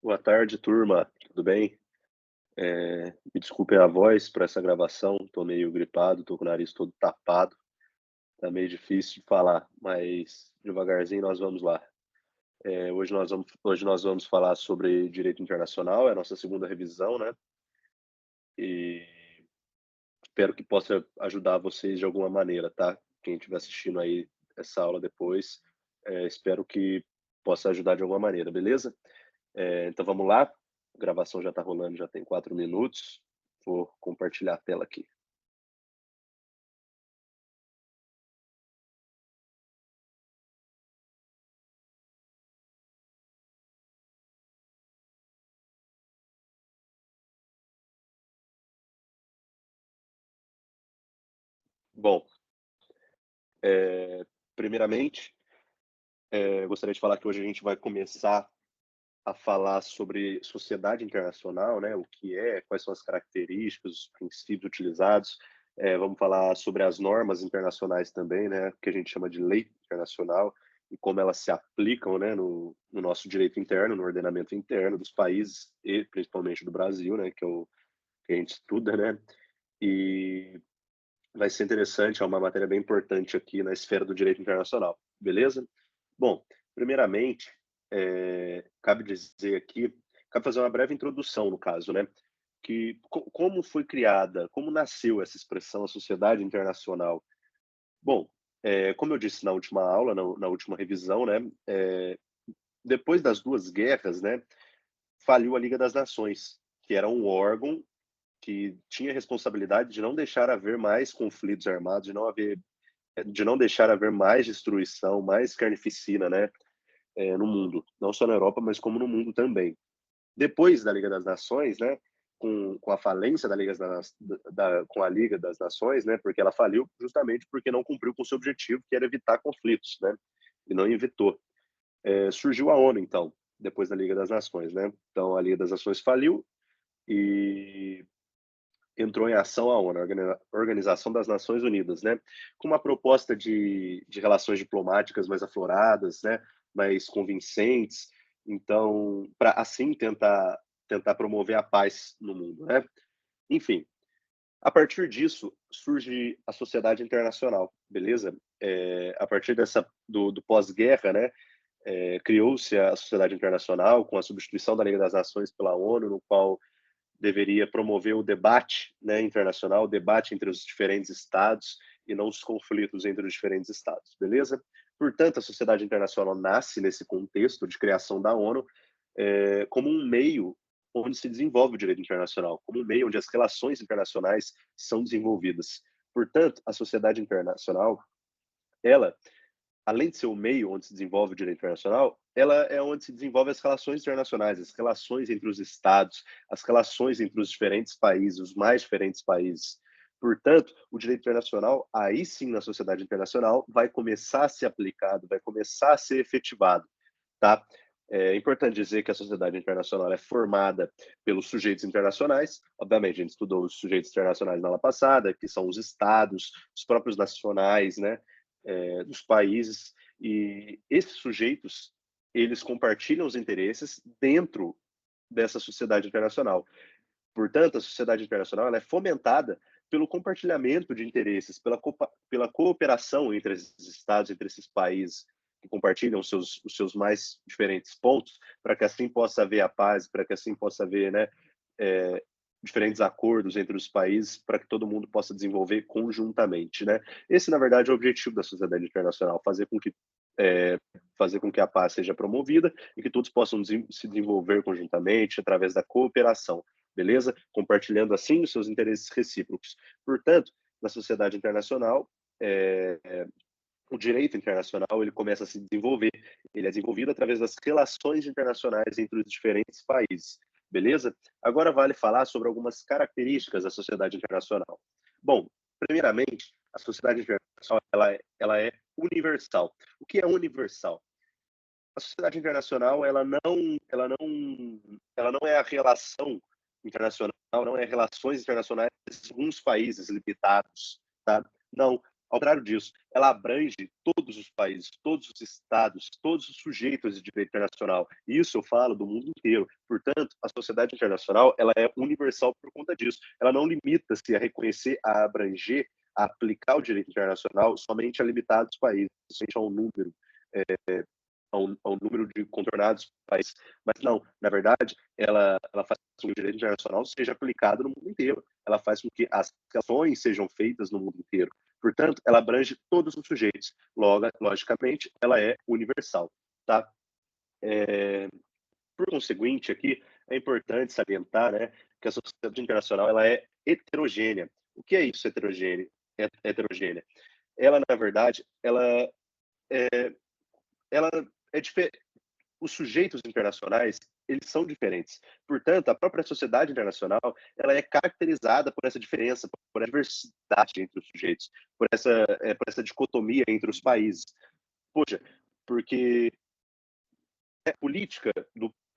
Boa tarde, turma. Tudo bem? Me desculpem a voz para essa gravação. Tô meio gripado, tô com o nariz todo tapado. Tá meio difícil de falar, mas devagarzinho nós vamos lá. Hoje nós vamos falar sobre direito internacional, é a nossa segunda revisão, né? E espero que possa ajudar vocês de alguma maneira, tá? Quem estiver assistindo aí essa aula depois, espero que possa ajudar de alguma maneira, beleza? Então vamos lá. A gravação já está rolando, já tem 4 minutos. Vou compartilhar a tela aqui. Bom, primeiramente, gostaria de falar que hoje a gente vai começar a falar sobre sociedade internacional, né, o que é, quais são as características, os princípios utilizados. Vamos falar sobre as normas internacionais também, né, que a gente chama de lei internacional, e como elas se aplicam, né, no nosso direito interno, no ordenamento interno dos países e principalmente do Brasil, né, que a gente estuda, né, e vai ser interessante, é uma matéria bem importante aqui na esfera do direito internacional, beleza? Bom, primeiramente, cabe fazer uma breve introdução no caso, né? Que como foi criada, como nasceu essa expressão, a sociedade internacional? Bom, como eu disse na última aula, na última revisão, né? Depois das duas guerras, né? Faliu a Liga das Nações, que era um órgão que tinha a responsabilidade de não deixar haver mais conflitos armados, de não deixar haver mais destruição, mais carnificina, né, no mundo, não só na Europa, mas como no mundo também. Depois da Liga das Nações, né, com a falência da Liga com a Liga das Nações, né, porque ela faliu justamente porque não cumpriu com o seu objetivo, que era evitar conflitos, né, e não evitou. Surgiu a ONU, então, depois da Liga das Nações, né. Então a Liga das Nações faliu e entrou em ação a ONU, a Organização das Nações Unidas, né, com uma proposta de relações diplomáticas mais afloradas, né, mais convincentes, então, para assim tentar promover a paz no mundo, né. Enfim, a partir disso surge a sociedade internacional, beleza? A partir do pós-guerra, né, criou-se a sociedade internacional com a substituição da Liga das Nações pela ONU, no qual deveria promover o debate, né, internacional, o debate entre os diferentes estados e não os conflitos entre os diferentes estados, beleza? Portanto, a sociedade internacional nasce nesse contexto de criação da ONU, como um meio onde se desenvolve o direito internacional, como um meio onde as relações internacionais são desenvolvidas. Portanto, a sociedade internacional, ela, além de ser o meio onde se desenvolve o direito internacional, ela é onde se desenvolve as relações internacionais, as relações entre os estados, as relações entre os diferentes países, os mais diferentes países. Portanto, o direito internacional, aí sim, na sociedade internacional, vai começar a ser aplicado, vai começar a ser efetivado, tá? É importante dizer que a sociedade internacional é formada pelos sujeitos internacionais. Obviamente, a gente estudou os sujeitos internacionais na aula passada, que são os estados, os próprios nacionais, né, dos países. E esses sujeitos, eles compartilham os interesses dentro dessa sociedade internacional. Portanto, a sociedade internacional ela é fomentada pelo compartilhamento de interesses, pela cooperação entre esses estados, entre esses países que compartilham os seus mais diferentes pontos, para que assim possa haver a paz, para que assim possa haver, né, é, diferentes acordos entre os países, para que todo mundo possa desenvolver conjuntamente, né? Esse, na verdade, é o objetivo da sociedade internacional, é, fazer com que a paz seja promovida e que todos possam se desenvolver conjuntamente através da cooperação, beleza? Compartilhando assim os seus interesses recíprocos. Portanto, na sociedade internacional, é, o direito internacional ele começa a se desenvolver. Ele é desenvolvido através das relações internacionais entre os diferentes países, beleza? Agora vale falar sobre algumas características da sociedade internacional. Bom, primeiramente, a sociedade internacional ela é universal. O que é universal? A sociedade internacional ela não é a relação internacional, não é relações internacionais de alguns países limitados, tá? Não, Ao contrário disso, ela abrange todos os países, todos os estados, todos os sujeitos de direito internacional. Isso eu falo do mundo inteiro. Portanto, a sociedade internacional ela é universal por conta disso. Ela não limita-se a reconhecer, a abranger, a aplicar o direito internacional somente a limitados países, somente a um número, ao número de contornados países. Mas não, na verdade, ela faz com que o direito internacional seja aplicado no mundo inteiro. Ela faz com que as ações sejam feitas no mundo inteiro. Portanto, ela abrange todos os sujeitos. Logo, logicamente, ela é universal, tá? Por conseguinte, aqui é importante salientar, né, que a sociedade internacional ela é heterogênea. O que é isso, heterogênea? Heterogênea. Ela, na verdade, ela é diferente. Os sujeitos internacionais eles são diferentes. Portanto, a própria sociedade internacional ela é caracterizada por essa diferença, por a diversidade entre os sujeitos, por essa dicotomia entre os países. Poxa, porque a política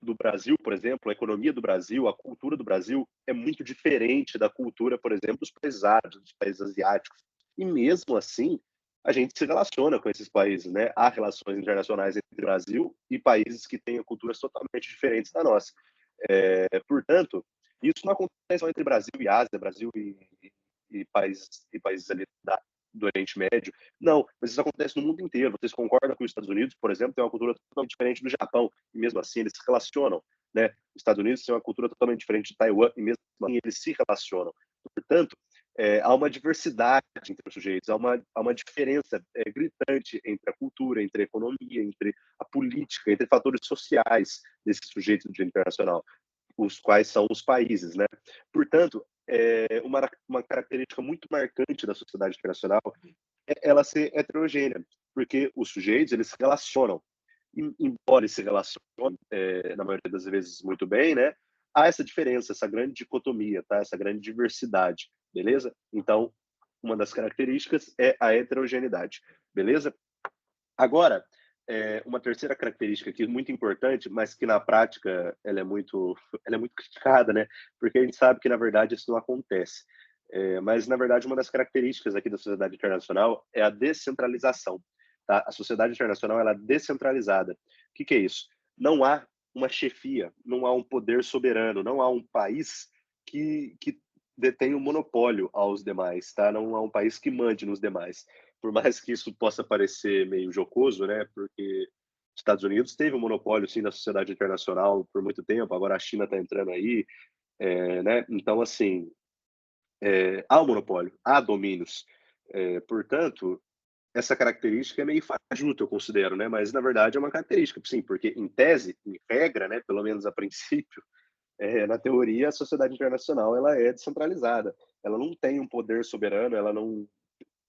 do Brasil, por exemplo, a economia do Brasil, a cultura do Brasil é muito diferente da cultura, por exemplo, dos países árabes, dos países asiáticos. E mesmo assim, a gente se relaciona com esses países, né? Há relações internacionais entre o Brasil e países que têm culturas totalmente diferentes da nossa. Portanto, isso não acontece só entre Brasil e Ásia, Brasil e países ali do Oriente Médio. Não, mas isso acontece no mundo inteiro. Vocês concordam que os Estados Unidos, por exemplo, tem uma cultura totalmente diferente do Japão, e mesmo assim eles se relacionam, né? Os Estados Unidos têm uma cultura totalmente diferente de Taiwan, e mesmo assim eles se relacionam. Portanto, há uma diversidade entre os sujeitos, há uma diferença gritante entre a cultura, entre a economia, entre a política, entre fatores sociais desses sujeitos do direito internacional, os quais são os países, né? Portanto, uma característica muito marcante da sociedade internacional é ela ser heterogênea, porque os sujeitos eles se relacionam, embora eles se relacionem na maioria das vezes muito bem, né? Há essa diferença, essa grande dicotomia, tá? Essa grande diversidade, beleza? Então, uma das características é a heterogeneidade, beleza? Agora, uma terceira característica aqui muito importante, mas que na prática ela é muito criticada, né? Porque a gente sabe que na verdade isso não acontece. Mas na verdade uma das características aqui da sociedade internacional é a descentralização. Tá? A sociedade internacional ela é descentralizada. O que é isso? Não há uma chefia, não há um poder soberano, não há um país que detém o um monopólio aos demais, tá? Não há um país que mande nos demais, por mais que isso possa parecer meio jocoso, né? Porque os Estados Unidos teve um monopólio sim da sociedade internacional por muito tempo, agora a China está entrando aí, né? Então assim há um monopólio, há domínios, portanto essa característica é meio fajuta, eu considero, né? Mas na verdade é uma característica, sim, porque em tese, em regra, né? Pelo menos a princípio, na teoria a sociedade internacional ela é descentralizada, ela não tem um poder soberano, ela não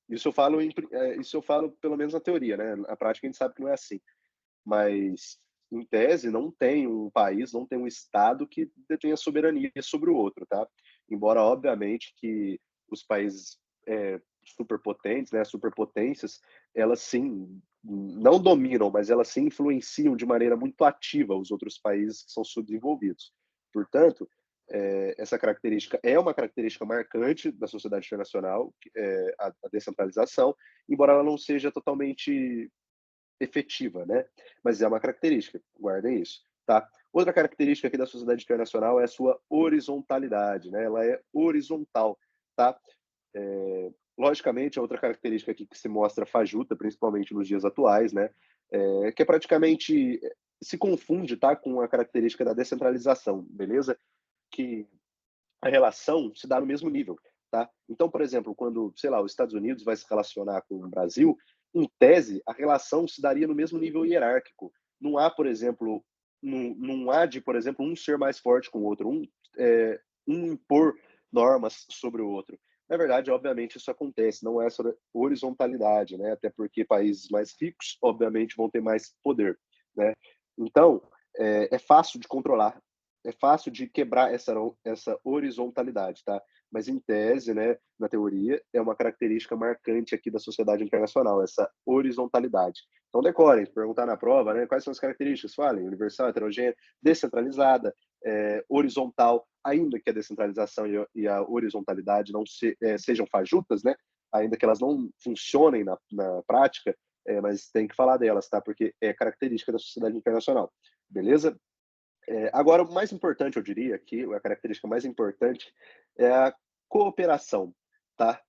isso eu falo pelo menos na teoria, né? Na prática a gente sabe que não é assim. Mas, em tese, não tem um país, não tem um Estado que detenha soberania sobre o outro, tá? Embora, obviamente, que os países superpotentes, né, superpotências, elas sim não dominam, mas elas sim influenciam de maneira muito ativa os outros países que são subdesenvolvidos. Portanto, essa característica é uma característica marcante da sociedade internacional, a descentralização, embora ela não seja totalmente efetiva, né? Mas é uma característica, guardem isso, tá? Outra característica aqui da sociedade internacional é a sua horizontalidade, né? Ela é horizontal, tá? Logicamente, a outra característica aqui que se mostra fajuta, principalmente nos dias atuais, né? Que é praticamente se confunde, tá? Com a característica da descentralização, beleza? Que a relação se dá no mesmo nível, tá? Então, por exemplo, quando, sei lá, os Estados Unidos vai se relacionar com o Brasil, em tese, a relação se daria no mesmo nível hierárquico. Não há, por exemplo, não há de, por exemplo, um ser mais forte com o outro, um impor normas sobre o outro. Na verdade, obviamente, isso acontece, não é sobre horizontalidade, né? Até porque países mais ricos, obviamente, vão ter mais poder, né? Então, é fácil de controlar, é fácil de quebrar essa horizontalidade, tá? Mas em tese, né, na teoria, é uma característica marcante aqui da sociedade internacional, essa horizontalidade. Então decorem, perguntar na prova, né, quais são as características? Falem, universal, heterogênea, descentralizada, horizontal, ainda que a descentralização e a horizontalidade não sejam fajutas, né? ainda que elas não funcionem na prática, mas tem que falar delas, tá? Porque é característica da sociedade internacional, beleza? Agora, o mais importante, eu diria que a característica mais importante é a cooperação, tá?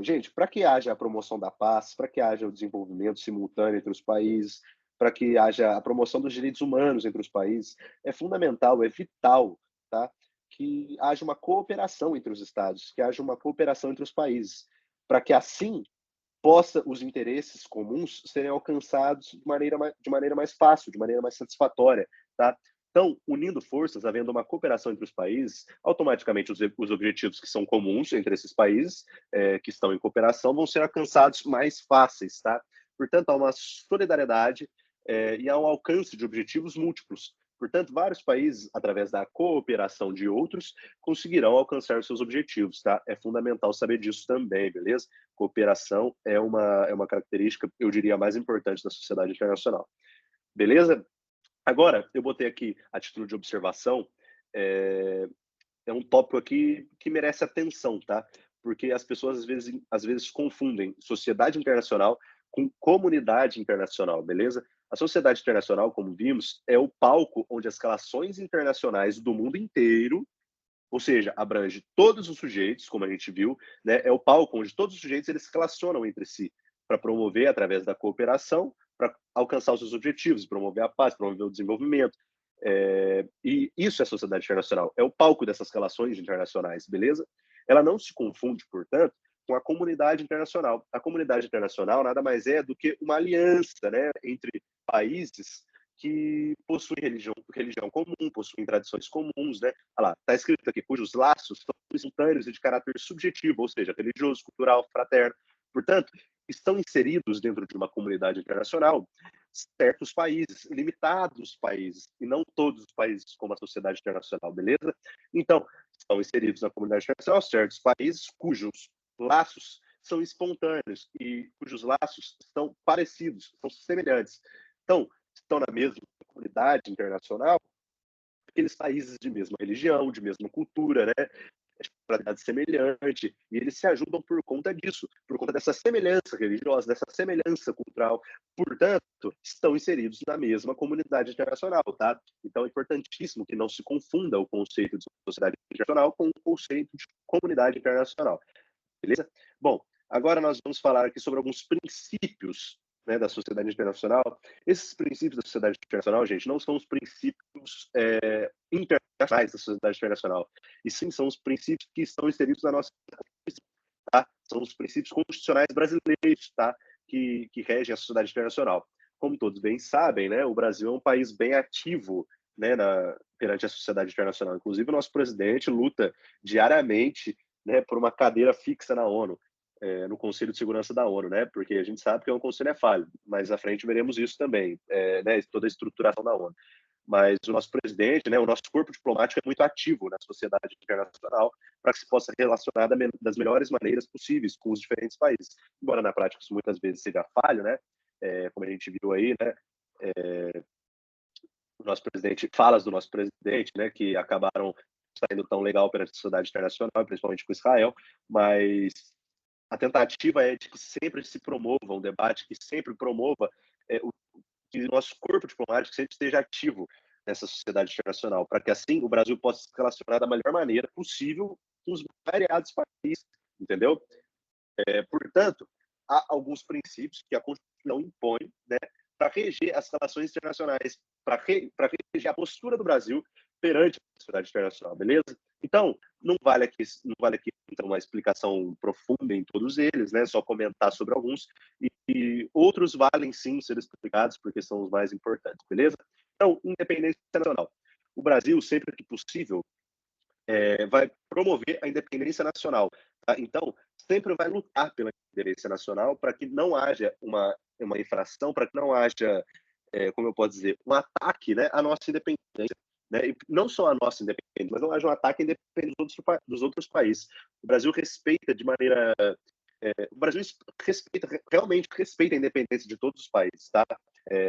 Gente, para que haja a promoção da paz, para que haja o desenvolvimento simultâneo entre os países, para que haja a promoção dos direitos humanos entre os países, é fundamental, é vital, tá? Que haja uma cooperação entre os estados, que haja uma cooperação entre os países, para que assim possa os interesses comuns serem alcançados de maneira mais fácil, de maneira mais satisfatória, tá? Então, unindo forças, havendo uma cooperação entre os países, automaticamente os objetivos que são comuns entre esses países, que estão em cooperação, vão ser alcançados mais fáceis, tá? Portanto, há uma solidariedade e há um alcance de objetivos múltiplos. Portanto, vários países, através da cooperação de outros, conseguirão alcançar seus objetivos, tá? É fundamental saber disso também, beleza? Cooperação é uma característica, eu diria, mais importante da sociedade internacional. Beleza? Agora, eu botei aqui a título de observação, é, é um tópico aqui que merece atenção, tá? Porque as pessoas às vezes confundem sociedade internacional com comunidade internacional, beleza? A sociedade internacional, como vimos, é o palco onde as relações internacionais do mundo inteiro, ou seja, abrange todos os sujeitos, como a gente viu, né? É o palco onde todos os sujeitos eles se relacionam entre si para promover, através da cooperação, para alcançar os seus objetivos, promover a paz, promover o desenvolvimento. E isso é a sociedade internacional, é o palco dessas relações internacionais, beleza? Ela não se confunde, portanto, com a comunidade internacional. A comunidade internacional nada mais é do que uma aliança, né, entre países que possuem religião comum, possuem tradições comuns, né? Olha lá, está escrito aqui, cujos laços são simultâneos e de caráter subjetivo, ou seja, religioso, cultural, fraterno. Portanto, estão inseridos dentro de uma comunidade internacional certos países, limitados países, e não todos os países como a sociedade internacional, beleza? Então, estão inseridos na comunidade internacional certos países cujos laços são espontâneos e cujos laços são parecidos, são semelhantes. Então, estão na mesma comunidade internacional aqueles países de mesma religião, de mesma cultura, né? Pluralidade semelhante, e eles se ajudam por conta disso, por conta dessa semelhança religiosa, dessa semelhança cultural. Portanto, estão inseridos na mesma comunidade internacional, tá? Então, é importantíssimo que não se confunda o conceito de sociedade internacional com o conceito de comunidade internacional, beleza? Bom, agora nós vamos falar aqui sobre alguns princípios, né, da sociedade internacional. Esses princípios da sociedade internacional, gente, não são os princípios internacionais da sociedade internacional, e sim são os princípios que estão inseridos na nossa Constituição, tá? São os princípios constitucionais brasileiros, tá? Que regem a sociedade internacional. Como todos bem sabem, né, o Brasil é um país bem ativo, né, perante a sociedade internacional. Inclusive, o nosso presidente luta diariamente, né, por uma cadeira fixa na ONU, no Conselho de Segurança da ONU, né? Porque a gente sabe que o conselho é falho, mas à frente veremos isso também, né? Toda a estruturação da ONU. Mas o nosso presidente, né? O nosso corpo diplomático é muito ativo na sociedade internacional para que se possa relacionar das melhores maneiras possíveis com os diferentes países. Embora na prática isso muitas vezes seja falho, né? Como a gente viu aí, né? O nosso presidente, falas do nosso presidente, né? Que acabaram saindo tão legal perante a sociedade internacional, principalmente com Israel, mas a tentativa é de que sempre se promova um debate, que sempre promova que o nosso corpo diplomático sempre esteja ativo nessa sociedade internacional, para que assim o Brasil possa se relacionar da melhor maneira possível com os variados países, entendeu? Portanto, há alguns princípios que a Constituição impõe, né, para reger as relações internacionais, para reger a postura do Brasil perante a sociedade internacional, beleza? Então, não vale aqui então, uma explicação profunda em todos eles, né? Só comentar sobre alguns, e outros valem sim ser explicados, porque são os mais importantes, beleza? Então, independência nacional. O Brasil, sempre que possível, vai promover a independência nacional. Tá? Então, sempre vai lutar pela independência nacional para que não haja uma infração, para que não haja, como eu posso dizer, um ataque, né, à nossa independência. Né? E não só a nossa independência, mas não haja um ataque independente dos outros países. O Brasil respeita de maneira. O Brasil realmente respeita a independência de todos os países, tá?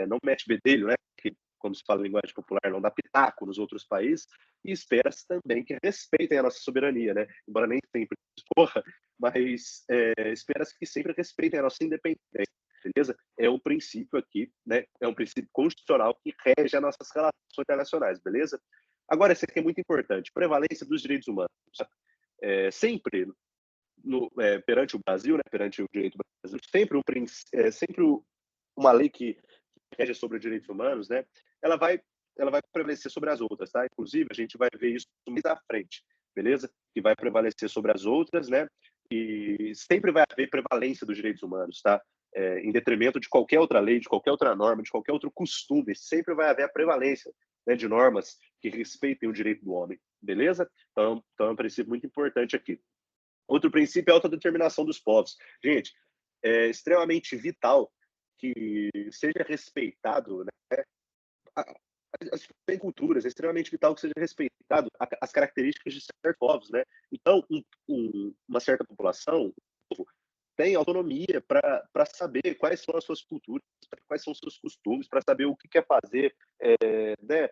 Não mete bedelho, né? Que, como se fala em linguagem popular, não dá pitaco nos outros países, e espera-se também que respeitem a nossa soberania, né? Embora nem sempre ocorra, mas espera-se que sempre respeitem a nossa independência, beleza? É um princípio aqui, né? É um princípio constitucional que rege as nossas relações internacionais, beleza? Agora, esse aqui é muito importante, prevalência dos direitos humanos. Sempre perante o Brasil, né, perante o direito brasileiro, sempre uma lei que rege sobre os direitos humanos, né, ela vai, ela vai prevalecer sobre as outras, tá? Inclusive, a gente vai ver isso mais à frente, beleza? Que vai prevalecer sobre as outras, né? E sempre vai haver prevalência dos direitos humanos, tá? Em detrimento de qualquer outra lei, de qualquer outra norma, de qualquer outro costume, sempre vai haver a prevalência, né, de normas que respeitem o direito do homem, beleza? Então é um princípio muito importante aqui. Outro princípio é a autodeterminação dos povos. Gente, é extremamente vital que seja respeitado, né, as diferentes culturas, é extremamente vital que seja respeitado as características de certos povos, né? Então, uma certa população tem autonomia para saber quais são as suas culturas, quais são os seus costumes, para saber o que quer fazer, né?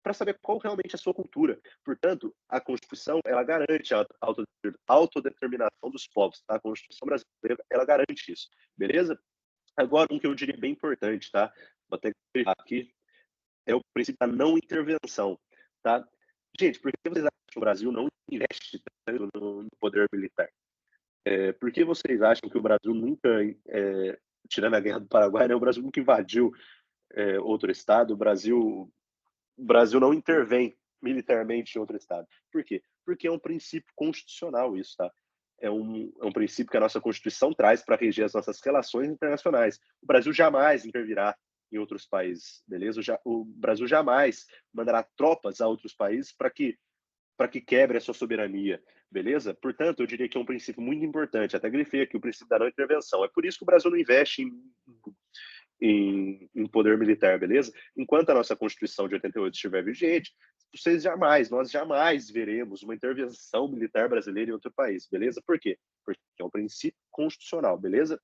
Para saber qual realmente é a sua cultura. Portanto, a Constituição, ela garante a autodeterminação dos povos, tá? A Constituição brasileira, ela garante isso, beleza? Agora, um que eu diria bem importante, tá? Vou até clicar aqui, é o princípio da não intervenção, tá? Gente, por que vocês acham que o Brasil não investe tanto no poder militar? Por que vocês acham que o Brasil nunca, tirando a Guerra do Paraguai, né, o Brasil nunca invadiu outro estado? O Brasil não intervém militarmente em outro estado. Por quê? Porque é um princípio constitucional isso, tá? É um princípio que a nossa Constituição traz para reger as nossas relações internacionais. O Brasil jamais intervirá em outros países, beleza? O Brasil jamais mandará tropas a outros países para que quebre a sua soberania, beleza? Portanto, eu diria que é um princípio muito importante. Até grifei aqui o princípio da não intervenção. É por isso que o Brasil não investe em poder militar, beleza? Enquanto a nossa Constituição de 88 estiver vigente, nós jamais veremos uma intervenção militar brasileira em outro país, beleza? Por quê? Porque é um princípio constitucional, beleza?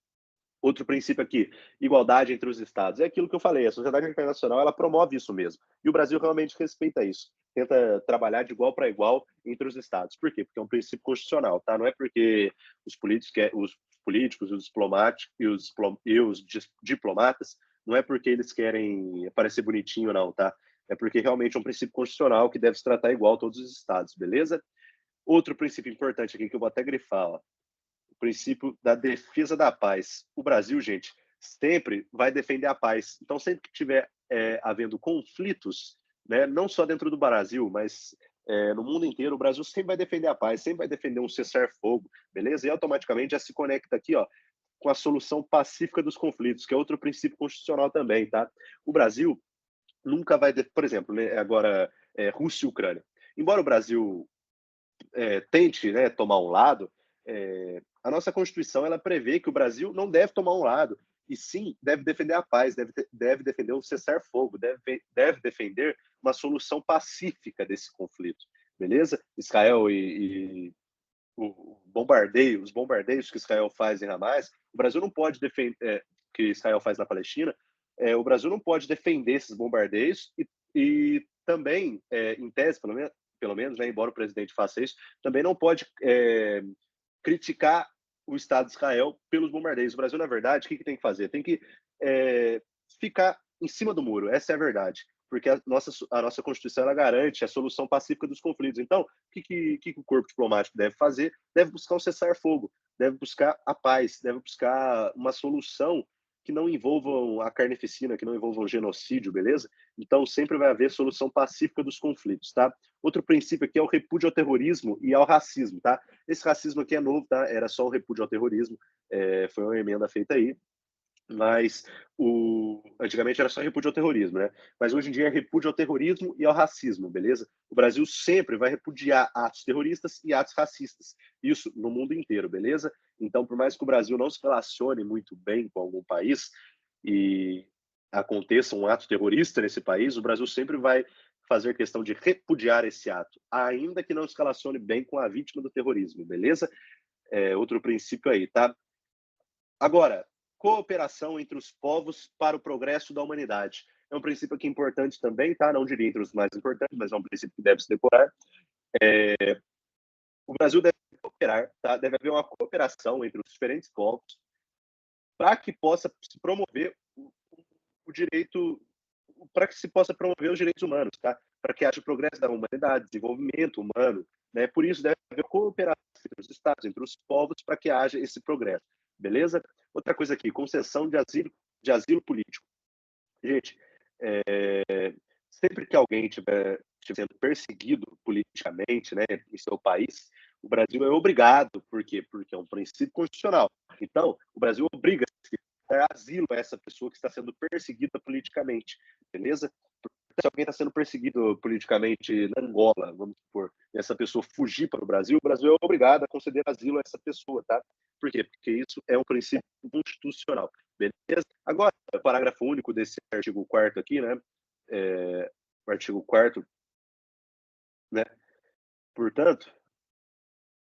Outro princípio aqui, igualdade entre os estados. É aquilo que eu falei, a sociedade internacional, ela promove isso mesmo. E o Brasil realmente respeita isso. Tenta trabalhar de igual para igual entre os estados. Por quê? Porque é um princípio constitucional, tá? Não é porque os políticos, os diplomáticos e os diplomatas, não é porque eles querem parecer bonitinho, não, tá? É porque realmente é um princípio constitucional que deve se tratar igual a todos os estados, beleza? Outro princípio importante aqui que eu vou até grifar, ó, o princípio da defesa da paz. O Brasil, gente, sempre vai defender a paz. Então, sempre que tiver havendo conflitos, né, não só dentro do Brasil, mas no mundo inteiro, o Brasil sempre vai defender a paz, sempre vai defender um cessar-fogo, beleza? E automaticamente já se conecta aqui, ó, com a solução pacífica dos conflitos, que é outro princípio constitucional também, tá? O Brasil nunca vai, por exemplo, né, agora Rússia e Ucrânia. Embora o Brasil tente, né, tomar um lado, a nossa Constituição ela prevê que o Brasil não deve tomar um lado, e sim deve defender a paz, deve defender o cessar-fogo, deve defender uma solução pacífica desse conflito, beleza? Israel e os bombardeios que Israel faz em Hamas, o Brasil não pode defender, que Israel faz na Palestina, o Brasil não pode defender esses bombardeios e também, em tese, pelo menos, né, embora o presidente faça isso, também não pode criticar o Estado de Israel pelos bombardeios. O Brasil, na verdade, o que tem que fazer? Tem que ficar em cima do muro, essa é a verdade, porque a nossa Constituição ela garante a solução pacífica dos conflitos. Então, o que o corpo diplomático deve fazer? Deve buscar um cessar-fogo, deve buscar a paz, deve buscar uma solução que não envolvam a carnificina, que não envolvam o genocídio, beleza? Então, sempre vai haver solução pacífica dos conflitos, tá? Outro princípio aqui é o repúdio ao terrorismo e ao racismo, tá? Esse racismo aqui é novo, tá? Era só o repúdio ao terrorismo, foi uma emenda feita aí, mas antigamente era só repúdio ao terrorismo, né? Mas hoje em dia é repúdio ao terrorismo e ao racismo, beleza? O Brasil sempre vai repudiar atos terroristas e atos racistas, isso no mundo inteiro, beleza? Então, por mais que o Brasil não se relacione muito bem com algum país e aconteça um ato terrorista nesse país, o Brasil sempre vai fazer questão de repudiar esse ato, ainda que não se relacione bem com a vítima do terrorismo, beleza? Outro princípio aí, tá? Agora, cooperação entre os povos para o progresso da humanidade. É um princípio aqui importante também, tá? Não diria entre os mais importantes, mas é um princípio que deve se decorar. O Brasil deve cooperar, tá? Deve haver uma cooperação entre os diferentes povos para que possa se promover o direito, para que se possa promover os direitos humanos, tá? Para que haja progresso da humanidade, desenvolvimento humano, né? Por isso deve haver cooperação entre os estados, entre os povos, para que haja esse progresso, beleza? Outra coisa aqui, concessão de asilo político. Gente, sempre que alguém estiver sendo perseguido politicamente, né, em seu país, o Brasil é obrigado, por quê? Porque é um princípio constitucional. Então, o Brasil obriga a dar asilo a essa pessoa que está sendo perseguida politicamente, beleza? Se alguém está sendo perseguido politicamente na Angola, vamos supor, e essa pessoa fugir para o Brasil é obrigado a conceder asilo a essa pessoa, tá? Por quê? Porque isso é um princípio constitucional, beleza? Agora, o parágrafo único desse artigo 4º aqui, né? O artigo 4º, né? Portanto,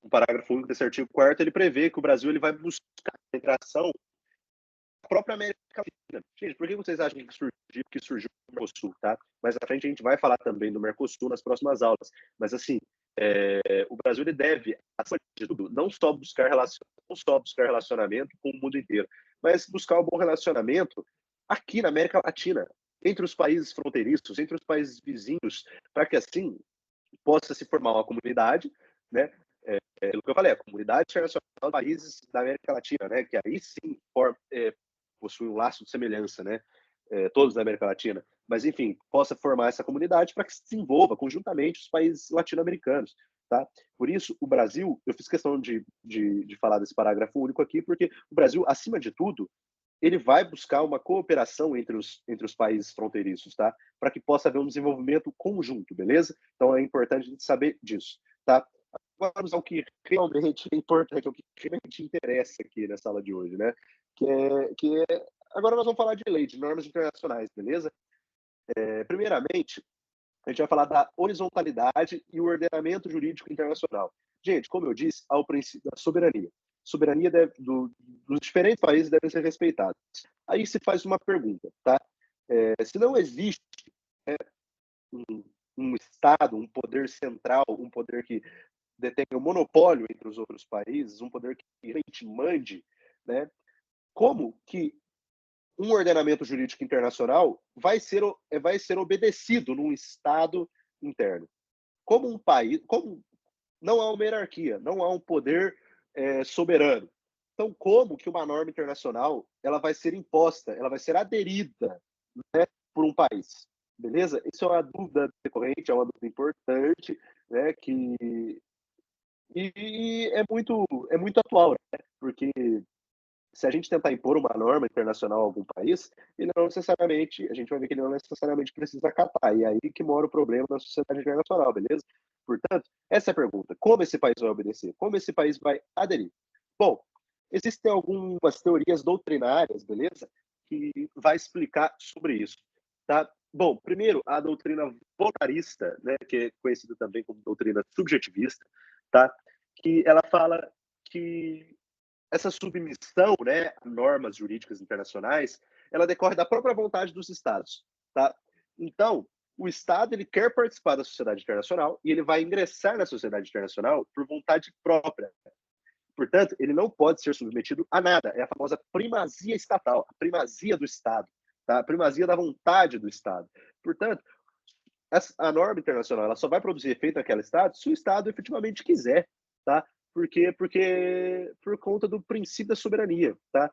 o parágrafo único desse artigo 4º, ele prevê que o Brasil ele vai buscar a integração da própria América Latina. Gente, por que vocês acham que surgiu o Mercosul, tá? Mais à frente a gente vai falar também do Mercosul nas próximas aulas. Mas, assim, o Brasil ele deve, acima de tudo, não só buscar relacionamento com o mundo inteiro, mas buscar um bom relacionamento aqui na América Latina, entre os países fronteiriços, entre os países vizinhos, para que, assim, possa se formar uma comunidade, né? Pelo que eu falei, a comunidade internacional de países da América Latina, né? Que aí sim possui um laço de semelhança, né? Todos da América Latina. Mas, enfim, possa formar essa comunidade para que se desenvolva conjuntamente os países latino-americanos, tá? Por isso, o Brasil, eu fiz questão de falar desse parágrafo único aqui, porque o Brasil, acima de tudo, ele vai buscar uma cooperação entre os países fronteiriços, tá? Para que possa haver um desenvolvimento conjunto, beleza? Então é importante a gente saber disso, tá? Vamos ao que realmente é importante, ao que realmente interessa aqui nessa aula de hoje, né? Agora nós vamos falar de lei, de normas internacionais, beleza? Primeiramente, a gente vai falar da horizontalidade e o ordenamento jurídico internacional. Gente, como eu disse, há o princípio da soberania. Soberania dos diferentes países deve ser respeitada. Aí se faz uma pergunta, tá? Se não existe um Estado, um poder central, um poder que detém o monopólio entre os outros países, um poder que realmente mande, né? Como que um ordenamento jurídico internacional vai ser obedecido num Estado interno? Como um país, como não há uma hierarquia, não há um poder soberano. Então, como que uma norma internacional ela vai ser imposta, ela vai ser aderida, né, por um país? Beleza? Isso é uma dúvida recorrente, é uma dúvida importante, né, e é muito atual, né? Porque se a gente tentar impor uma norma internacional a algum país, ele não necessariamente, a gente vai ver que ele não necessariamente precisa acatar. E é aí que mora o problema da sociedade internacional, beleza? Portanto, essa é a pergunta. Como esse país vai obedecer? Como esse país vai aderir? Bom, existem algumas teorias doutrinárias, beleza? Que vai explicar sobre isso, tá? Bom, primeiro, a doutrina voluntarista, né, que é conhecida também como doutrina subjetivista, tá? Que ela fala que essa submissão, né, a normas jurídicas internacionais, ela decorre da própria vontade dos Estados, tá? Então, o Estado ele quer participar da sociedade internacional e ele vai ingressar na sociedade internacional por vontade própria. Portanto, ele não pode ser submetido a nada. É a famosa primazia estatal, a primazia do Estado, tá? A primazia da vontade do Estado. Portanto, a norma internacional ela só vai produzir efeito naquele Estado se o Estado efetivamente quiser, tá? Por conta do princípio da soberania, tá?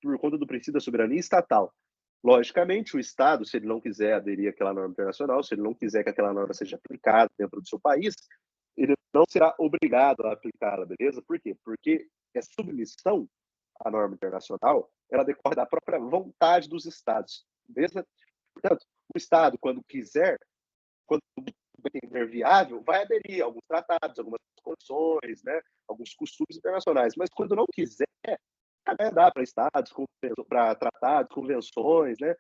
Por conta do princípio da soberania estatal. Logicamente, o Estado, se ele não quiser aderir àquela norma internacional, se ele não quiser que aquela norma seja aplicada dentro do seu país, ele não será obrigado a aplicá-la, beleza? Por quê? Porque a submissão à norma internacional, ela decorre da própria vontade dos Estados, beleza? Portanto, o Estado, quando quiser, quando entender viável, vai aderir a alguns tratados, algumas condições, né, alguns costumes internacionais. Mas quando não quiser, vai dar para estados, para tratados, convenções, né,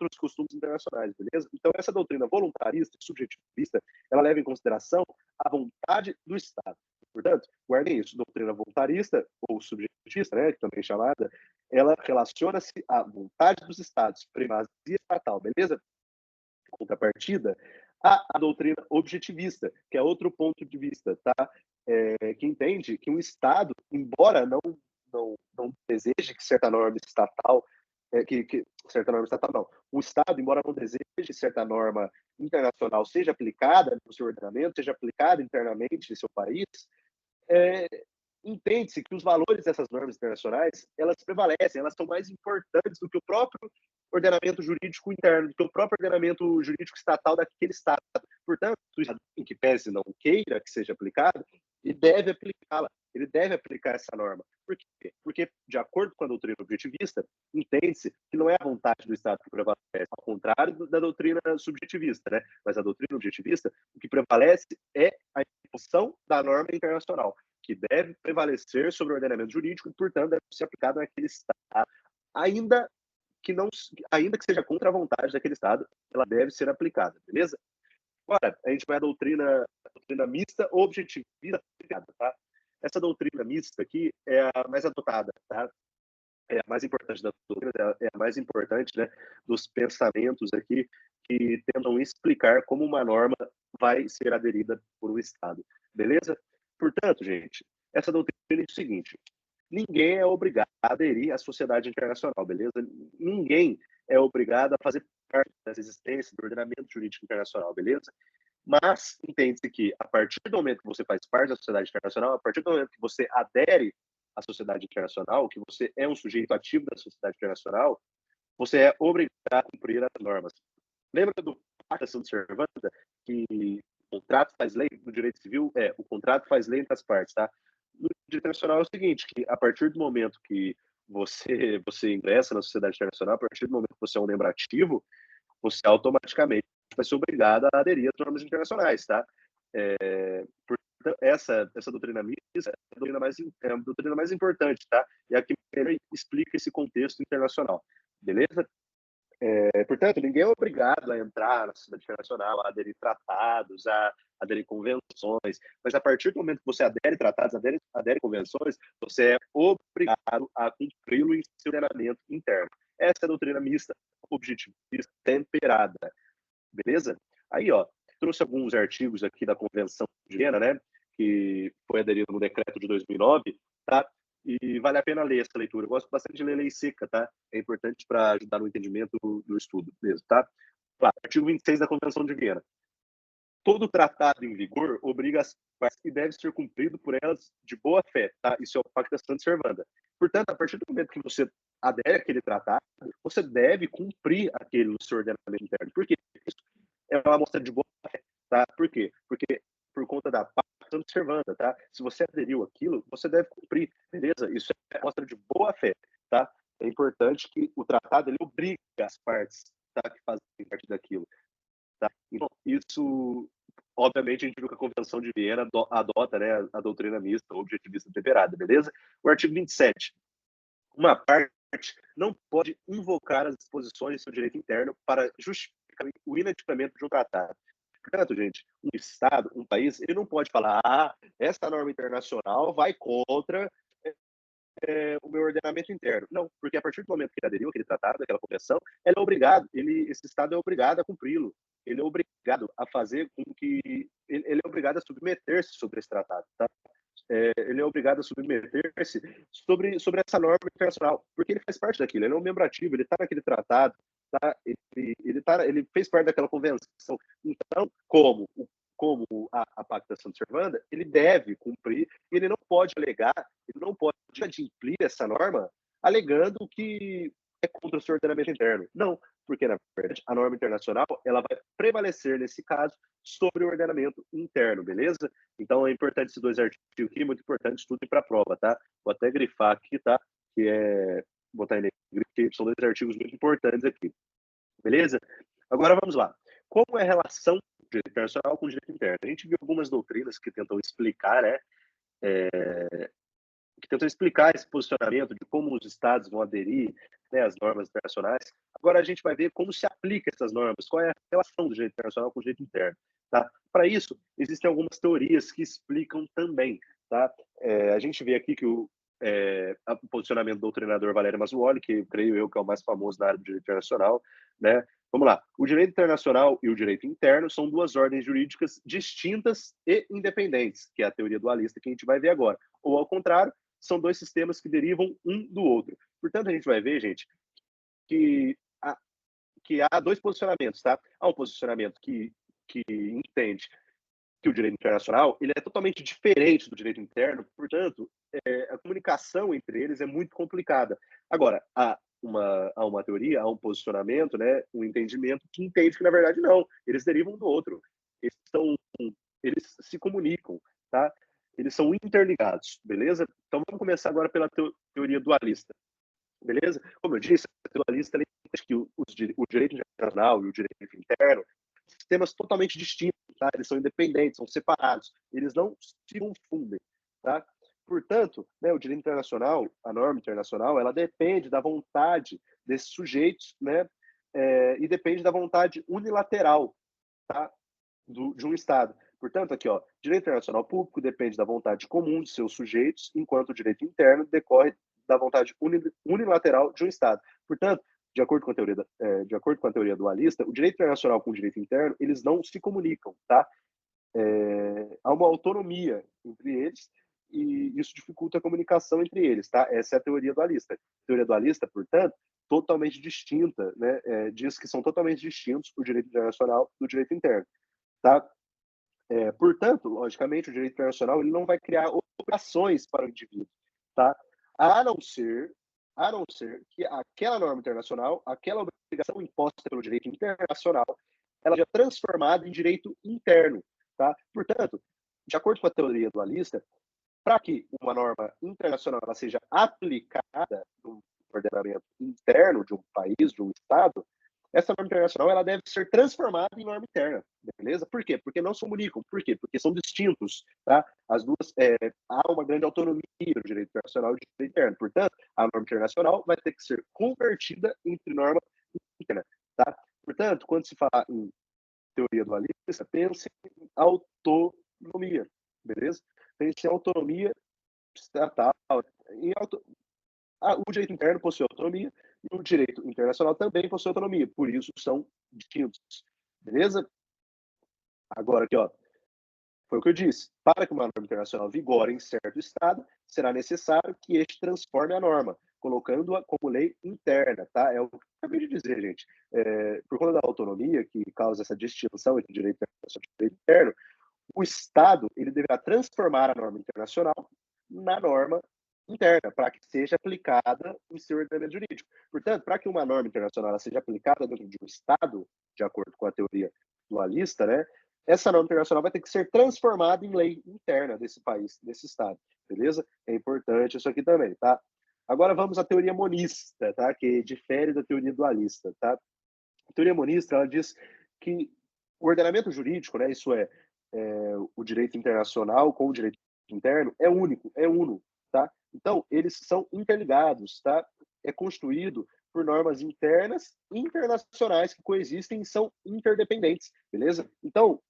outros costumes internacionais, beleza? Então, essa doutrina voluntarista, subjetivista, ela leva em consideração a vontade do Estado. Portanto, guardem isso, doutrina voluntarista ou subjetivista, né, que também é chamada, ela relaciona-se à vontade dos Estados, primazia estatal, beleza? Contrapartida, a doutrina objetivista, que é outro ponto de vista, tá? que entende que um Estado, embora não deseje que certa norma estatal, certa norma estatal não, o Estado, embora não deseje certa norma internacional seja aplicada no seu ordenamento, seja aplicada internamente em seu país, é, entende-se que os valores dessas normas internacionais, elas prevalecem, elas são mais importantes do que o próprio ordenamento jurídico interno, do que o próprio ordenamento jurídico estatal daquele Estado. Portanto, o Estado, em que pese não queira que seja aplicado, ele deve aplicá-la, ele deve aplicar essa norma. Por quê? Porque, de acordo com a doutrina objetivista, entende-se que não é a vontade do Estado que prevalece, ao contrário da doutrina subjetivista, né? Mas a doutrina objetivista, o que prevalece é a imposição da norma internacional, que deve prevalecer sobre o ordenamento jurídico e, portanto, deve ser aplicado naquele Estado, ainda que não, ainda que seja contra a vontade daquele Estado, ela deve ser aplicada, beleza? Agora, a gente vai à doutrina mista objetivista, tá? Essa doutrina mista aqui é a mais adotada, tá? É a mais importante da doutrina, é a mais importante, né, dos pensamentos aqui que tentam explicar como uma norma vai ser aderida por um Estado, beleza? Portanto, gente, essa doutrina diz o seguinte: ninguém é obrigado a aderir à sociedade internacional, beleza? Ninguém é obrigado a fazer parte dessa existência do ordenamento jurídico internacional, beleza? Mas entende-se que, a partir do momento que você faz parte da sociedade internacional, a partir do momento que você adere à sociedade internacional, que você é um sujeito ativo da sociedade internacional, você é obrigado a cumprir as normas. Lembra do Pacta Sunt Servanda, que o contrato faz lei no direito civil? O contrato faz lei entre as partes, tá? No direito internacional é o seguinte, que a partir do momento que você ingressa na sociedade internacional, a partir do momento que você é um membro ativo, você automaticamente vai ser obrigado a aderir às normas internacionais, tá? Portanto, essa doutrina mista é a doutrina mais importante, tá? E é a que melhor explica esse contexto internacional, beleza? Portanto, ninguém é obrigado a entrar na sociedade internacional, a aderir tratados, a aderir convenções, mas a partir do momento que você adere tratados, adere convenções, você é obrigado a cumpri-lo em seu ordenamento interno. Essa é a doutrina mista, objetivista, temperada, beleza? Aí, ó, trouxe alguns artigos aqui da Convenção de Viena, né, que foi aderido no decreto de 2009, tá? E vale a pena ler essa leitura. Eu gosto bastante de ler lei seca, tá? É importante para ajudar no entendimento do estudo mesmo, tá? Claro, artigo 26 da Convenção de Viena. Todo tratado em vigor obriga as partes e deve ser cumprido por elas de boa fé, tá? Isso é o Pacta Sunt Servanda. Portanto, a partir do momento que você adere àquele tratado, você deve cumprir aquele no seu ordenamento interno. Por quê? Isso é uma amostra de boa fé, tá? Por quê? Porque por conta da Pacta Sunt Servanda, tá? Se você aderiu àquilo, você deve cumprir, beleza? Isso é uma amostra de boa fé, tá? É importante que o tratado ele obriga as partes, tá, que fazem parte daquilo. Tá? Então, isso, obviamente, a gente viu que a Convenção de Viena adota, né, a doutrina mista, objetivista temperada, beleza? O artigo 27. Uma parte não pode invocar as disposições de seu direito interno para justificar o inadimplemento de um tratado. Portanto, gente, um Estado, um país, ele não pode falar, essa norma internacional vai contra o meu ordenamento interno. Não, porque a partir do momento que ele aderiu àquele tratado, àquela convenção, ele é obrigado, esse Estado é obrigado a cumpri-lo. Ele é obrigado a fazer com que. Ele é obrigado a submeter-se sobre esse tratado, tá? Ele é obrigado a submeter-se sobre essa norma internacional, porque ele faz parte daquilo, ele é um membro ativo, ele está naquele tratado, tá? Ele fez parte daquela convenção. Então, como a Pacta Sunt Servanda, ele deve cumprir, ele não pode alegar, ele não pode adimplir essa norma alegando que é contra o seu ordenamento interno. Não, porque, na verdade, a norma internacional ela vai prevalecer, nesse caso, sobre o ordenamento interno, beleza? Então, é importante esses dois artigos aqui, muito importante, estudem para a prova, tá? Vou até grifar aqui, tá? Que é botar em negrito, que são dois artigos muito importantes aqui, beleza? Agora, vamos lá. Como é a relação do direito internacional com o direito interno? A gente viu algumas doutrinas que tentam explicar, né? Que tentam explicar esse posicionamento de como os estados vão aderir, né, às normas internacionais. Agora a gente vai ver como se aplica essas normas, qual é a relação do direito internacional com o direito interno. Tá? Para isso, existem algumas teorias que explicam também. Tá? A gente vê aqui que o posicionamento do doutrinador Valério Mazzuoli, que creio eu que é o mais famoso na área do direito internacional, né? Vamos lá. O direito internacional e o direito interno são duas ordens jurídicas distintas e independentes, que é a teoria dualista que a gente vai ver agora. Ou, ao contrário, são dois sistemas que derivam um do outro. Portanto, a gente vai ver, gente, que há dois posicionamentos, tá? Há um posicionamento que entende que o direito internacional ele é totalmente diferente do direito interno, portanto, a comunicação entre eles é muito complicada. Agora, há uma teoria, há um posicionamento, né, um entendimento que entende que, na verdade, não, eles derivam do outro. Eles se comunicam, tá? Eles são interligados, beleza? Então, vamos começar agora pela teoria dualista, beleza? Como eu disse, a dualista entende que o direito internacional e o direito interno são sistemas totalmente distintos, tá? Eles são independentes, são separados, eles não se confundem, tá? Portanto, né, o direito internacional, a norma internacional, ela depende da vontade desses sujeitos, né, e depende da vontade unilateral, tá, de um Estado. Portanto, aqui, ó, direito internacional público depende da vontade comum de seus sujeitos, enquanto o direito interno decorre da vontade unilateral de um Estado. Portanto, de acordo com a teoria dualista, o direito internacional com o direito interno, eles não se comunicam, tá? Há uma autonomia entre eles e isso dificulta a comunicação entre eles, tá? Essa é a teoria dualista. A teoria dualista, portanto, totalmente distinta, né? Diz que são totalmente distintos o direito internacional do direito interno, tá? Portanto, logicamente, o direito internacional ele não vai criar obrigações para o indivíduo, tá? A não ser, a não ser que aquela norma internacional, aquela obrigação imposta pelo direito internacional, ela seja transformada em direito interno, tá? Portanto, de acordo com a teoria dualista, para que uma norma internacional ela seja aplicada no ordenamento interno de um país, de um Estado, essa norma internacional ela deve ser transformada em norma interna, beleza? Por quê? Porque não se comunicam. Por quê? Porque são distintos, tá? As duas, há uma grande autonomia do direito internacional e do direito interno. Portanto, a norma internacional vai ter que ser convertida entre norma interna, tá? Portanto, quando se fala em teoria dualista, pense em autonomia, beleza? Pense em autonomia estatal, em o direito interno possui autonomia e o direito internacional também possui autonomia, por isso são distintos. Beleza? Agora aqui, ó, foi o que eu disse. Para que uma norma internacional vigore em certo Estado, será necessário que este transforme a norma, colocando-a como lei interna, tá? É o que eu acabei de dizer, gente. Por conta da autonomia, que causa essa distinção entre direito internacional e direito interno, o Estado ele deverá transformar a norma internacional na norma interna, para que seja aplicada em seu ordenamento jurídico. Portanto, para que uma norma internacional seja aplicada dentro de um Estado, de acordo com a teoria dualista, né, essa norma internacional vai ter que ser transformada em lei interna desse país, desse Estado, beleza? É importante isso aqui também, tá? Agora vamos à teoria monista, tá? Que difere da teoria dualista, tá? A teoria monista, ela diz que o ordenamento jurídico, né, isso o direito internacional com o direito interno, é único, é uno, tá? Então, eles são interligados, tá? É construído por normas internas e internacionais que coexistem e são interdependentes, beleza? Então,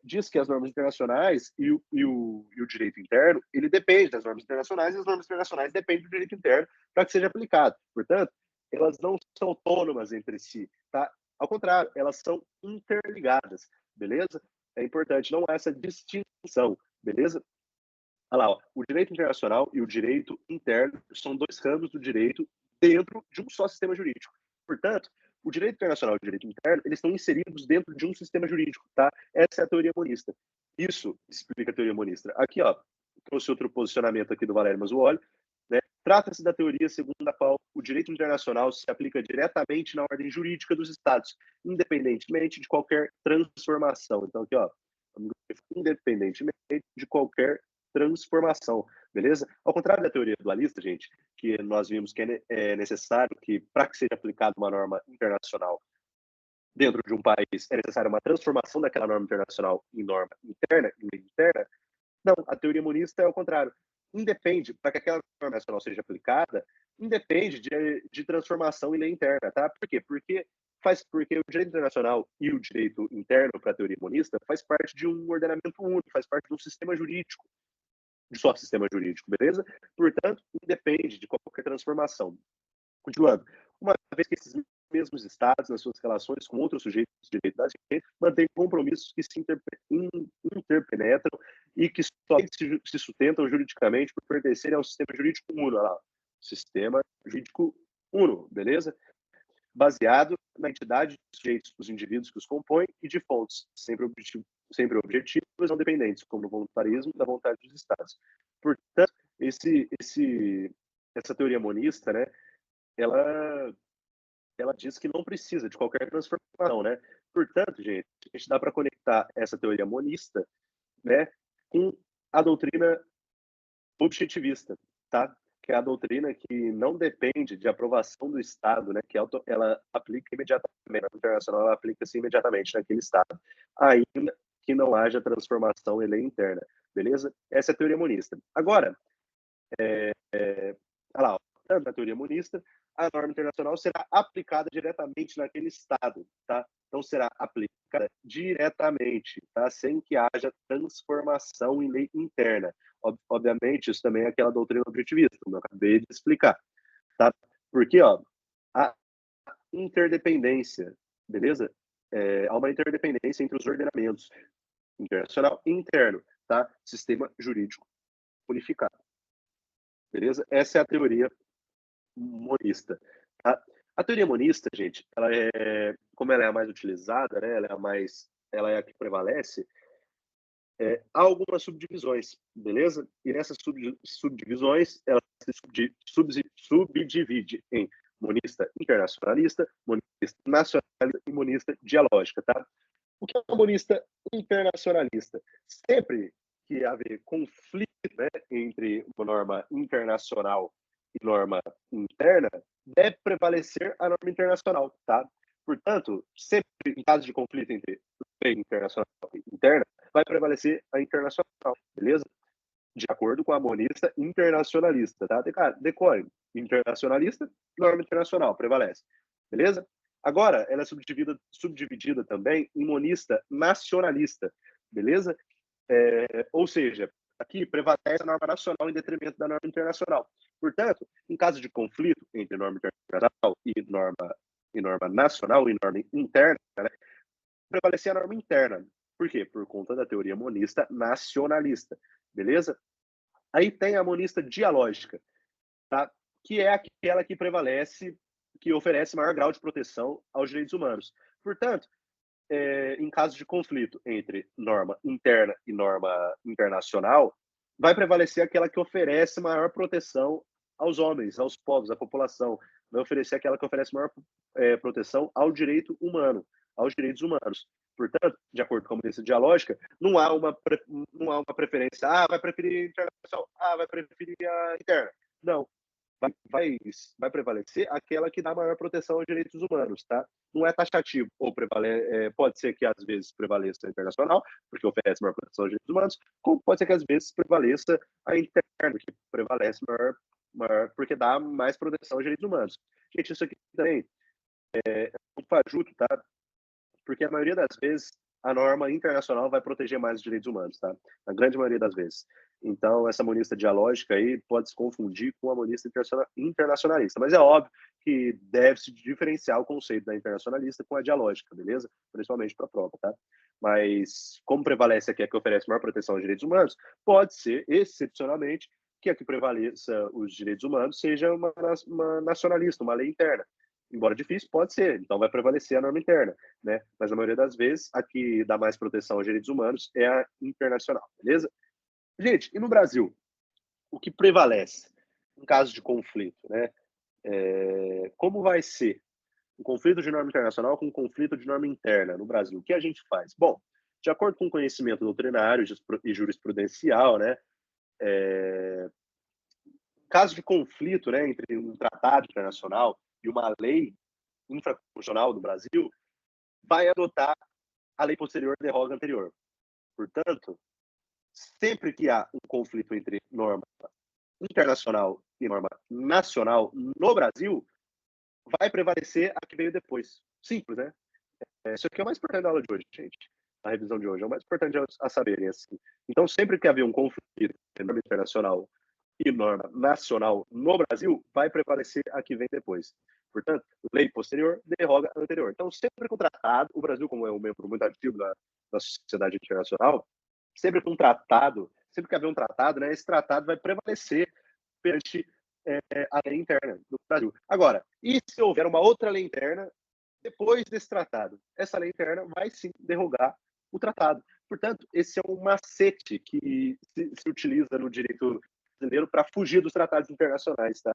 diz que as normas internacionais e o direito interno, ele depende das normas internacionais e as normas internacionais dependem do direito interno para que seja aplicado. Portanto, elas não são autônomas entre si, tá? Ao contrário, elas são interligadas, beleza? É importante, não há essa distinção, beleza? Olha lá, ó, o direito internacional e o direito interno são dois ramos do direito dentro de um só sistema jurídico. Portanto, o direito internacional e o direito interno, eles estão inseridos dentro de um sistema jurídico, tá? Essa é a teoria monista. Isso explica a teoria monista. Aqui, ó, trouxe outro posicionamento aqui do Valério Mazzuoli, né? Trata-se da teoria segundo a qual o direito internacional se aplica diretamente na ordem jurídica dos Estados, independentemente de qualquer transformação. Então, aqui, ó, independentemente de qualquer transformação, beleza? Ao contrário da teoria dualista, gente, que nós vimos que é necessário que, para que seja aplicada uma norma internacional dentro de um país, é necessária uma transformação daquela norma internacional em norma interna, em lei interna. Não, a teoria monista é ao contrário. Independe, para que aquela norma nacional seja aplicada, independe de transformação em lei interna, tá? Por quê? Porque o direito internacional e o direito interno para a teoria monista faz parte de um ordenamento único, faz parte de um sistema jurídico. de seu sistema jurídico, beleza? Portanto, independe de qualquer transformação. Continuando, uma vez que esses mesmos estados, nas suas relações com outros sujeitos de direito da gente, mantêm compromissos que se interpenetram e que somente se sustentam juridicamente por pertencerem ao sistema jurídico uno, lá, sistema jurídico uno, beleza? Baseado na entidade dos sujeitos, dos indivíduos que os compõem e de fontes sempre objetivas e não dependentes, como o voluntarismo da vontade dos estados. Portanto, essa teoria monista, né, ela diz que não precisa de qualquer transformação, né? Portanto, gente, a gente dá para conectar essa teoria monista, né, com a doutrina objetivista, tá? Que é a doutrina que não depende de aprovação do Estado, né? Que ela aplica imediatamente, na internacional ela aplica-se imediatamente naquele Estado, ainda que não haja transformação em lei interna, beleza? Essa é a teoria monista. Agora, olha lá, na teoria monista, a norma internacional será aplicada diretamente naquele Estado, tá? Então, será aplicada diretamente, tá? Sem que haja transformação em lei interna. Obviamente, isso também é aquela doutrina objetivista, como eu acabei de explicar, tá? Porque, ó, a interdependência, beleza? Há uma interdependência entre os ordenamentos internacional e interno, tá? Sistema jurídico unificado, beleza? Essa é a teoria monista. Tá? A teoria monista, gente, como ela é a mais utilizada, né, ela é a que prevalece, há algumas subdivisões, beleza? E nessas subdivisões, ela se subdivide em monista internacionalista, monista nacionalista e monista dialógica, tá? O que é uma monista internacionalista? Sempre que haver conflito, né, entre uma norma internacional e norma interna, deve prevalecer a norma internacional, tá? Portanto, sempre em caso de conflito entre lei internacional e interna, vai prevalecer a internacional, beleza? De acordo com a monista internacionalista, tá? Decore, internacionalista, norma internacional, prevalece, beleza? Agora, ela é subdividida também em monista nacionalista, beleza? Ou seja, aqui prevalece a norma nacional em detrimento da norma internacional. Portanto, em caso de conflito entre norma internacional e norma nacional e norma interna, né, prevalecer a norma interna. Por quê? Por conta da teoria monista nacionalista, beleza? Aí tem a monista dialógica, tá? Que é aquela que prevalece, que oferece maior grau de proteção aos direitos humanos. Portanto, em caso de conflito entre norma interna e norma internacional, vai prevalecer aquela que oferece maior proteção aos homens, aos povos, à população. Vai oferecer aquela que oferece maior proteção ao direito humano, aos direitos humanos. Portanto, de acordo com a monista dialógica, não há uma preferência. Vai preferir a internacional. Vai preferir a interna. Não. Vai prevalecer aquela que dá maior proteção aos direitos humanos, tá? Não é taxativo, ou pode ser que às vezes prevaleça a internacional, porque oferece maior proteção aos direitos humanos, como pode ser que às vezes prevaleça a interna, que prevalece maior porque dá mais proteção aos direitos humanos. Gente, isso aqui também é um fajuto, tá? Porque a maioria das vezes a norma internacional vai proteger mais os direitos humanos, tá? Na grande maioria das vezes. Então, essa monista dialógica aí pode se confundir com a monista internacionalista. Mas é óbvio que deve-se diferenciar o conceito da internacionalista com a dialógica, beleza? Principalmente para a prova, tá? Mas, como prevalece aqui a que oferece maior proteção aos direitos humanos, pode ser, excepcionalmente, que a que prevaleça os direitos humanos seja uma nacionalista, uma lei interna. Embora difícil, pode ser. Então, vai prevalecer a norma interna, né? Mas, na maioria das vezes, a que dá mais proteção aos direitos humanos é a internacional, beleza? Gente, e no Brasil? O que prevalece em caso de conflito, né? Como vai ser um conflito de norma internacional com um conflito de norma interna no Brasil? O que a gente faz? Bom, de acordo com o conhecimento doutrinário e jurisprudencial, né? Caso de conflito, né, entre um tratado internacional e uma lei infraconstitucional do Brasil, vai adotar a lei posterior derroga anterior. Portanto, sempre que há um conflito entre norma internacional e norma nacional no Brasil, vai prevalecer a que veio depois. Simples, né? Isso aqui é o mais importante da aula de hoje, gente. a revisão de hoje, é o mais importante a saberem, assim. Então, sempre que haver um conflito entre norma internacional e norma nacional no Brasil, vai prevalecer a que vem depois. Portanto, lei posterior derroga a anterior. Então, sempre com o tratado, o Brasil, como é um membro muito ativo da sociedade internacional, sempre com um tratado, sempre que haver um tratado, né, esse tratado vai prevalecer perante a lei interna do Brasil. Agora, e se houver uma outra lei interna depois desse tratado? Essa lei interna vai sim derrogar o tratado. Portanto, esse é um macete que se utiliza no direito brasileiro para fugir dos tratados internacionais, tá?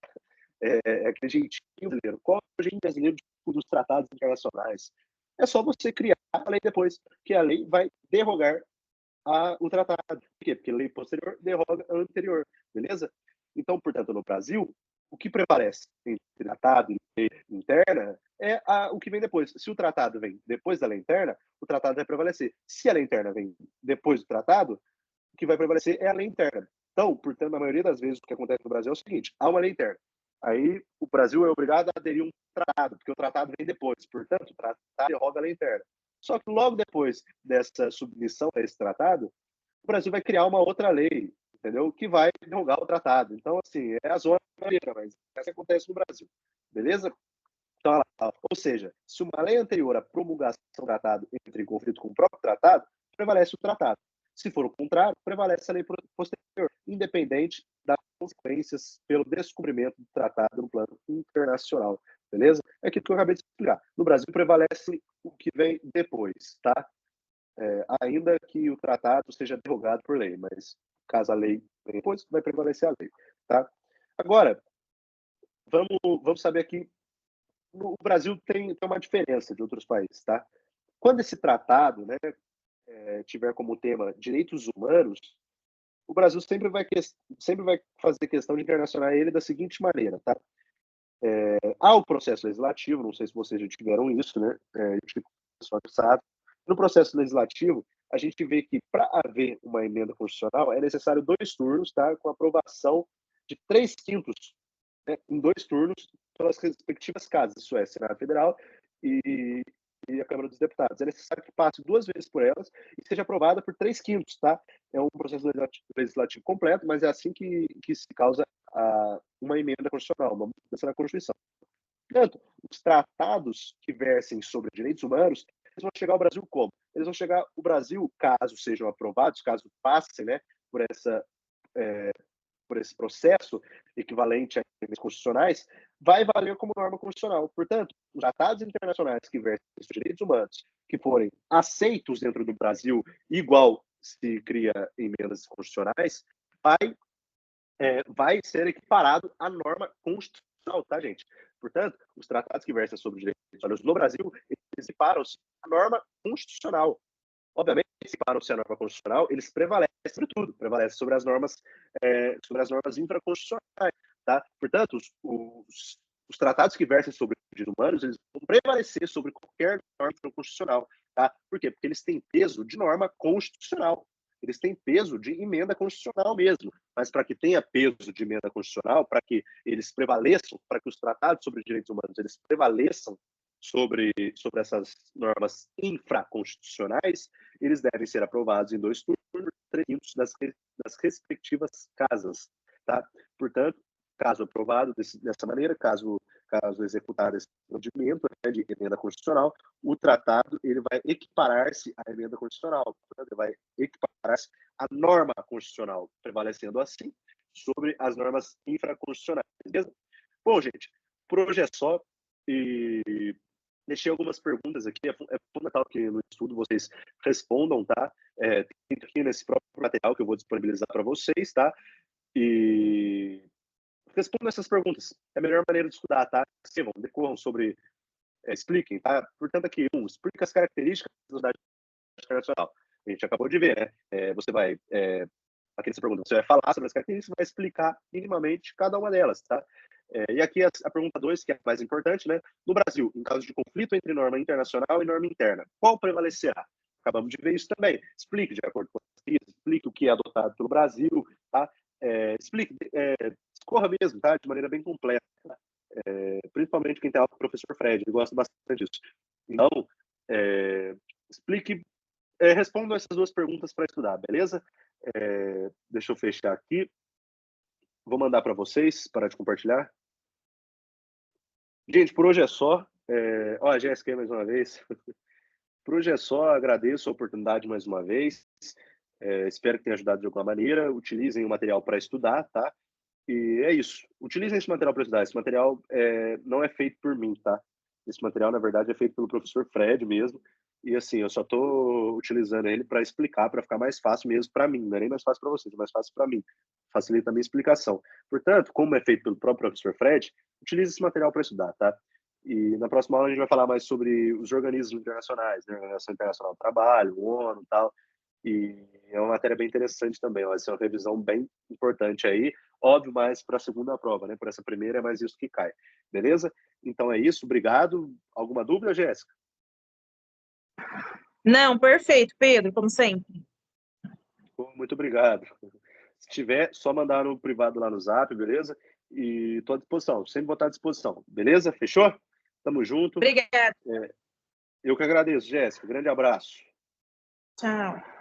É aquele jeitinho brasileiro. Qual é o jeitinho brasileiro dos tratados internacionais? É só você criar a lei depois, que a lei vai derrogar o tratado. Por quê? Porque a lei posterior derroga a anterior, beleza? Então, portanto, no Brasil, o que prevalece entre tratado e lei interna é o que vem depois. Se o tratado vem depois da lei interna, o tratado vai prevalecer. Se a lei interna vem depois do tratado, o que vai prevalecer é a lei interna. Então, portanto, na maioria das vezes o que acontece no Brasil é o seguinte: há uma lei interna. Aí o Brasil é obrigado a aderir a um tratado, porque o tratado vem depois. Portanto, o tratado derroga a lei interna. Só que logo depois dessa submissão a esse tratado, o Brasil vai criar uma outra lei, entendeu? Que vai derrogar o tratado. Então, assim, é a zona brasileira, mas isso acontece no Brasil, beleza? Então, ou seja, se uma lei anterior à promulgação do tratado entra em conflito com o próprio tratado, prevalece o tratado. Se for o contrário, prevalece a lei posterior, independente das consequências pelo descumprimento do tratado no plano internacional, beleza? É aquilo que eu acabei de explicar. No Brasil prevalece o que vem depois, tá? Ainda que o tratado seja derrogado por lei, mas caso a lei venha depois, vai prevalecer a lei, tá? Agora, vamos saber aqui, o Brasil tem uma diferença de outros países, tá? Quando esse tratado, né, tiver como tema direitos humanos, o Brasil sempre vai fazer questão de internacionalizar ele da seguinte maneira, tá? Há o processo legislativo, não sei se vocês já tiveram isso, né? Acho que o pessoal sabe. No processo legislativo, a gente vê que para haver uma emenda constitucional é necessário 2 turnos, tá? Com aprovação de 3/5, né? Em 2 turnos pelas respectivas casas, isso é, Senado Federal e, a Câmara dos Deputados. É necessário que passe 2 vezes por elas e seja aprovada por 3/5, tá? É um processo legislativo completo, mas é assim que se causa uma emenda constitucional, uma mudança na Constituição. Portanto, os tratados que versem sobre direitos humanos, eles vão chegar ao Brasil como? Eles vão chegar ao Brasil, caso sejam aprovados, caso passem, né, por esse processo equivalente a emendas constitucionais, vai valer como norma constitucional. Portanto, os tratados internacionais que versem sobre direitos humanos, que forem aceitos dentro do Brasil, igual se cria emendas constitucionais, vai ser equiparado à norma constitucional, tá, gente? Portanto, os tratados que versam sobre direitos humanos no Brasil, eles equiparam-se à norma constitucional. Obviamente, se equiparam-se à norma constitucional, eles prevalecem sobre tudo, prevalecem sobre as normas infraconstitucionais, tá? Portanto, os tratados que versem sobre direitos humanos, eles vão prevalecer sobre qualquer norma constitucional, tá? Por quê? Porque eles têm peso de norma constitucional. Eles têm peso de emenda constitucional mesmo, mas para que tenha peso de emenda constitucional, para que eles prevaleçam, para que os tratados sobre direitos humanos eles prevaleçam sobre essas normas infraconstitucionais, eles devem ser aprovados em 2 turnos, 3/5 das respectivas casas, tá? Portanto, caso aprovado dessa maneira, caso executado esse procedimento, né, de emenda constitucional, o tratado ele vai equiparar-se à emenda constitucional, portanto, ele vai equiparar-se à norma constitucional, prevalecendo assim sobre as normas infraconstitucionais. Beleza? Bom, gente, por hoje é só. E deixei algumas perguntas aqui. É fundamental que no estudo vocês respondam, tá? Tem aqui nesse próprio material que eu vou disponibilizar para vocês, tá? E respondam essas perguntas. É a melhor maneira de estudar, tá? Escrevam, decorram sobre, expliquem, tá? Portanto, aqui, explica as características da sociedade internacional. A gente acabou de ver, né? Você vai, aqui nessa pergunta, você vai falar sobre as características, vai explicar minimamente cada uma delas, tá? E aqui a pergunta 2, que é a mais importante, né? No Brasil, em caso de conflito entre norma internacional e norma interna, qual prevalecerá? Acabamos de ver isso também. Explique de acordo com as pesquisas, explique o que é adotado pelo Brasil, tá? Explique, discorra mesmo, tá? De maneira bem completa. Principalmente quem tem aula com o professor Fred, ele gosta bastante disso. Então, explique respondam essas 2 perguntas para estudar, beleza? Deixa eu fechar aqui. Vou mandar para vocês, parar de compartilhar. Gente, por hoje é só. Ó, a Jéssica aí mais uma vez. Por hoje é só, agradeço a oportunidade mais uma vez. Espero que tenha ajudado de alguma maneira. Utilizem o material para estudar, tá? E é isso. Utilizem esse material para estudar. Esse material não é feito por mim, tá? Esse material, na verdade, é feito pelo professor Fred mesmo. E assim, eu só estou utilizando ele para explicar, para ficar mais fácil mesmo para mim. Não é nem mais fácil para vocês, é mais fácil para mim. Facilita a minha explicação. Portanto, como é feito pelo próprio professor Fred, utilize esse material para estudar, tá? E na próxima aula a gente vai falar mais sobre os organismos internacionais, né? A Organização Internacional do Trabalho, o ONU e tal. E é uma matéria bem interessante também, vai ser uma revisão bem importante aí, óbvio, mais para a segunda prova, né? Por essa primeira é mais isso que cai, beleza? Então é isso, obrigado. Alguma dúvida, Jéssica? Não, perfeito, Pedro, como sempre. Muito obrigado. Se tiver, só mandar no privado lá no Zap, beleza? E estou à disposição, sempre vou estar à disposição, beleza? Fechou? Tamo junto. Obrigada. Eu que agradeço, Jéssica. Grande abraço. Tchau.